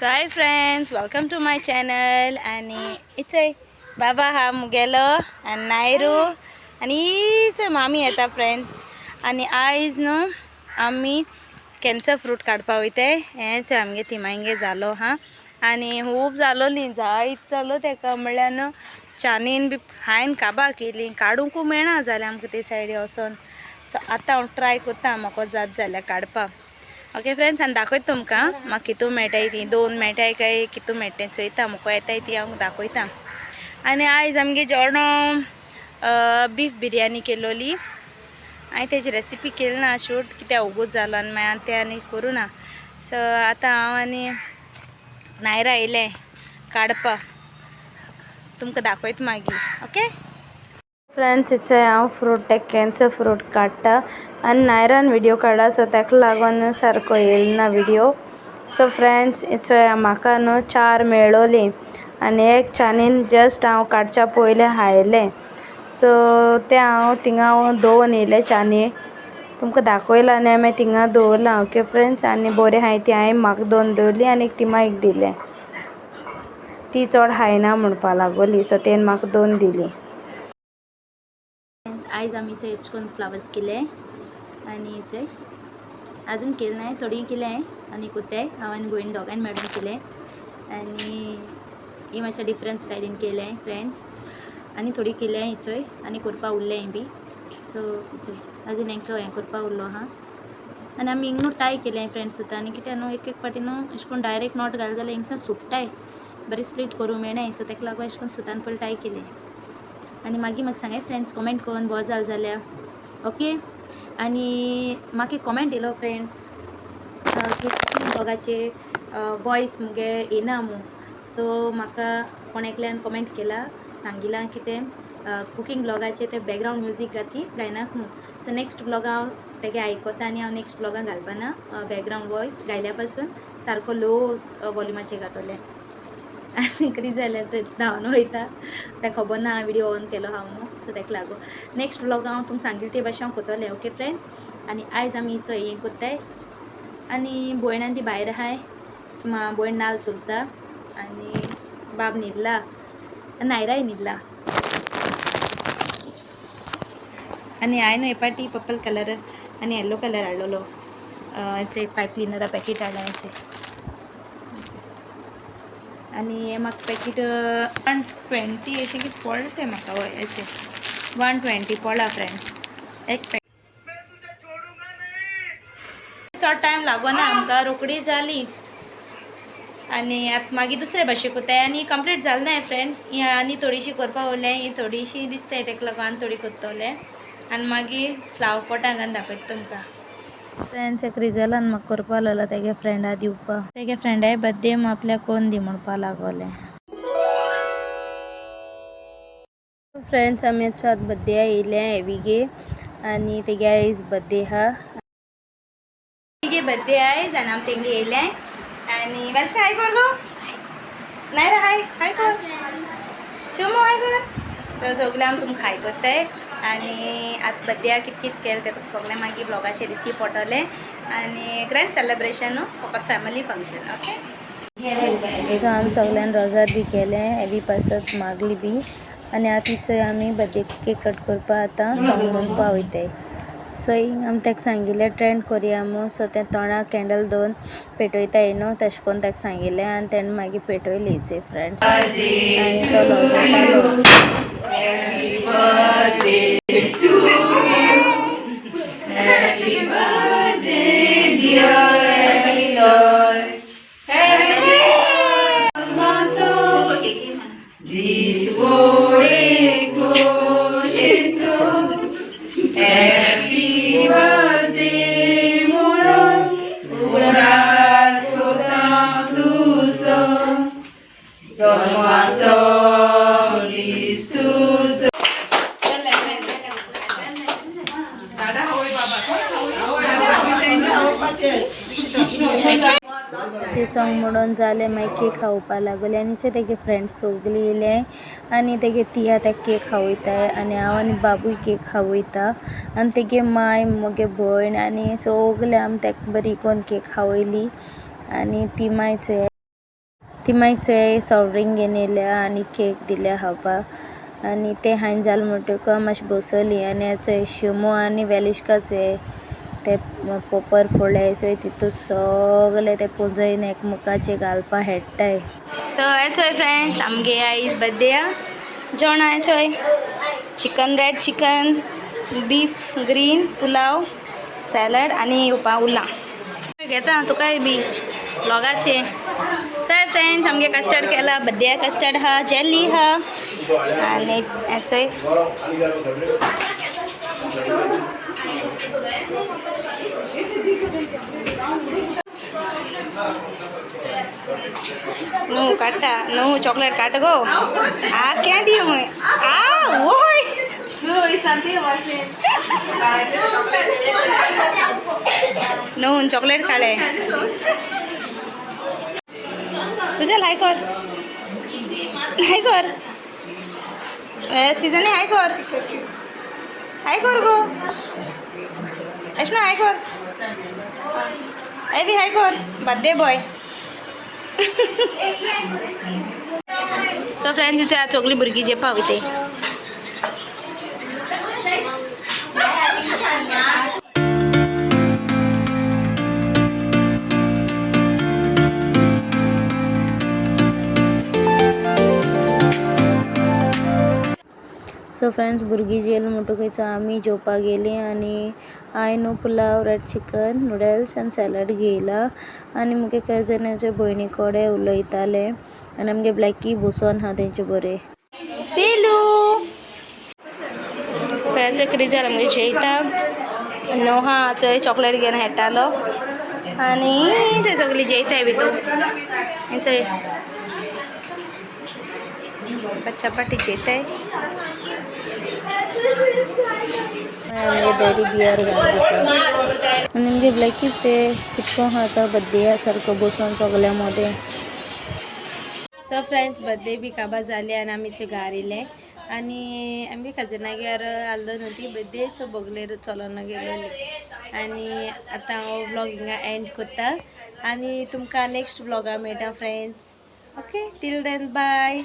So hi friends, welcome to my channel. आणि इथे बाबा हा मुगेलो आणि नायरू आणि इथे मामी येता फ्रेंड्स. आणि आयज न्हू आम्ही कॅन्सर फ्रूट काडपा वयताय. हेच आमगे तिमांगे जालो हा. आणि खूब जालोली जायत जालो तेका म्हणल्यार न्हू चानीन बी हायन काबां केली काडूंकू मेळना जालें आमकां ते सायडी वचोन. सो आतां हांव ट्राय कोत्ता म्हाका जात जाल्यार काडपाक. ओके फ्रेंड्स, आनी दाखयता तुमकां म्हाका कितू मेळटाय ती दोन मेळटाय काय कितू मेळटाय चोयता म्हाका येताय ती हांव दाखयता. आनी आयज आमगे जेवण बीफ बिरयानी केलोली. हांवें तेजी रेसिपी केली ना शूट कित्याक उगूच जालो आनी मागीर तें आनी करूं ना. सो आतां हांव आनी नायरा येयलें काडपा, तुमकां दाखयता मागीर. ओके फ्रेंड्स, इथे हांव फ्रूट ते कॅन्सर फ्रूट काडटा आनी नायरान व्हिडिओ काडला सो ताका लागून सारको येयना व्हिडिओ. सो फ्रेंड्स, इथे म्हाका न्हू 4 मेळ्ळोली आनी एक चानीन जस्ट हांव काडच्या पयलें हायलें. सो ते हांव थिंगा 2 येयले चानी तुमकां दाखयला आनी हांवें थिंगा दवरला. ओके फ्रेंड्स, आनी बरें हाय ती हांवें म्हाका 2 दवरली आनी एक तिमाक दिलें. ती चड हायना म्हणपा लागोली सो तेन म्हाका 2 दिली. आयज आमी अशें करून फ्लावर्स केले आनी हेचे अजून केले नाही, थोडी केले आनी कोत्ताय हांव आनी भयण दोगांनी मेळून केले. आनी ही मातशें डिफरंट स्टायलीन केले फ्रेंड्स. आनी थोडी केले हिचोय आनी करपा उरलें बी. सो हिचोय अजून हांकां हें करपा उरलो आहा. आनी आमी हिंग न्हू टाय केलें फ्रेंड्स सुद्दां. आनी कित्याक न्हू एक पाटी न्हू अशें करून डायरेक्ट नॉट घाल जाल्यार हिंगसान सुट्टाय बरें स्प्लीट करूं मेळनाय. सो ताका लागून अशें करून सुतान पयलीं टाय केलें. आनी मागीर म्हाका सांगाय फ्रेंड्स कमेंट करून बोरो जाल जाल्यार. ओके. आनी म्हाका एक कमेंट येयलो फ्रेंड्स की ब्लॉगाचे वॉयस मुगे येना मू. सो म्हाका कोण एकल्यान कमेंट केला सांगिलां की तें कुकिंग ब्लॉगाचे ते बॅकग्रावंड म्युजीक गायनाक मू. सो नेक्स्ट ब्लॉगा हांव तेगे आयकोता आनी हांव नेक्स्ट ब्लॉगान घालपाना बॅकग्रावंड वॉयस गायल्या पासून सारको लो वॉल्युमाचेर घातोलें. आनी कितें जाल्यार थंय धांवन वयता तें खबर ना व्हिडिओ ऑन केलो हांव न्हू. सो ताका लागून नेक्स्ट ब्लॉग हांव तुमकां सांगिल्ले ते भाशेन हांव कोतोलें. Okay friends. आनी आयज आमी हिचो हें कोत्ताय आनी भयण ती भायर आहाय. भयण नाल्ल चुलता आनी बाब न्हिदला, नायराय न्हिदला. आनी हांवें हे पाटी पर्पल कलर आनी येल्लो कलर हाडलोलो. हेचे पायप क्लिनरा पॅकेट हाडला हेचे. आनी हे म्हाका पॅकेट 120 अशें कितें पडलें तें म्हाका. हय हेचे 120 पडला फ्रेंड्स एक पॅकेट. चड टायम लागोना आमकां, रोखडी जाली. आनी आतां मागीर दुसरे भाशेन कोत्ताय आनी कंप्लीट जालें ना फ्रेंड्स. ही आनी थोडीशी करपा उरलें, ही थोडीशी दिसताय ताका लागून आनी थोडी कोत्तोलें. आनी मागीर फ्लावर पॉटां घालून दाखयता तुमकां. फ्रेंड्स, एक रिजलान म्हाका करपा लागलो तेगे फ्रेंडा दिवपा. तेगे फ्रेंडाय बर्थडे आपल्याक कोण दी म्हणपा लागोलें. फ्रेंड्स, आमी आतां बर्थडे येयले एवीगे आनी तेगे आयज बर्थडे आहा. तेगे बर्थडे आयज आनी हांव तेंगे येयलें. आनी वाचका हाय कर गो. नायरा हाय हाय कर. शिवमो हाय कर. सो सगलें हांव तुमकां हाय कोत्ताय. आनी आतां बर्थडेक कितें कितें केलें तें तुमकां सगलें मागीर ब्लॉगाचेर दिसती पडटलें. आनी ग्रँड सेलेब्रेशन न्हू, फकत फॅमिली फंक्शन. ओके. सो हांव सगल्यान रोजार बी केलें एवी पासत मागली बी. आनी आतां थंय आमी बर्थडे केक कट करपा आतां सॉंग म्हणपा वयताय. सो हिंग आमी ताका सांगिल्लें ट्रेंड कोरया मू. सो तें तोंडाक कॅन्डल दोन पेटोयताय न्हू तशें करून ताका सांगिल्लें. आनी तेणें मागीर पेटोयली चोय फ्रेंड्स. आनी तो लोजतालो. ते सॉंग म्हणून जालें मागीर केक खावपा लागले. आनी तेगे फ्रेंड्स सगलीं येयले आनी तेगे तिया ताका केक खावयताय. आनी हांव आनी बाबूय केक खावयता. आनी तेगे माय मुगे भयण आनी सगलें आमी ताका बरी करून केक खावयली. आनी ती माय चोय ती मागचे सॉफ्ट ड्रिंक घेवन येयल्या आनी केक दिल्या खावपाक आनी ते हांवें जालें म्हणटकूच मातशी बसली आनी हेचो शिमो आनी वेलिश्काचे ते पोपर फोडले सो तितून सगळे ते पुंजयन एकमुखाचे घालपा हेडटाय. सो हेचोय फ्रेंड्स आमगे आईज बर्थडे जेवण हेचोय chicken red chicken beef green pulao salad आनी येवपा उरलां घेता तुकाय बी ब्लॉगाचे. चोय फ्रेंड्स आमगे कस्टर्ड केला बर्थडे कस्टर्ड हा जेली हा आनी हेचोय नो काटा नो चॉकलेट काट गो आ क्या दियो मैं आ ओय नो चॉकलेट खाले तुझे हाय कर सीजन हाय कर गो ऐसा हाय कर ऐ भी हाय कर बर्थडे बॉय. सो फ्रेंड्स इथे चोगली भुरगीं जेवपा वयताय. सो फ्रेंड्स भुरगीं जेल म्हणटकच आमी जेवपाक गेली आनी हांवें पुलाव रेड चिकन नुडल्स आनी सॅलड घेयला आनी मुगे कजनाचे भयणी कोडे उलयताले आनी आमगे ब्लॅकी बसोन हा तेंचे बरें पेलू सयाचे क्रिजार आमगे जेयता नोहा चोय चॉकलेट घेवन हेटालो आनी थंय सगळीं जेयताय भितू चोय चपाटी जेयताय आमगे डॅडी बियर घालून दिता आनी आमगे ब्लॅकीच ते कितको खाता बर्थडे सारको बसून सगल्या मदें. सो फ्रेंड्स बर्थडे बी काबार जाले आनी आमीचे घार येयले आनी आमगे कजनागेर आल्लो न्हू ती बर्थडे सो बोगलेर चलोन गेलोली आनी आतां हांव व्लॉग हिंगा एंड कोत्ता आनी तुमकां नेक्स्ट व्लॉगा मेळटा friends. Okay till then bye.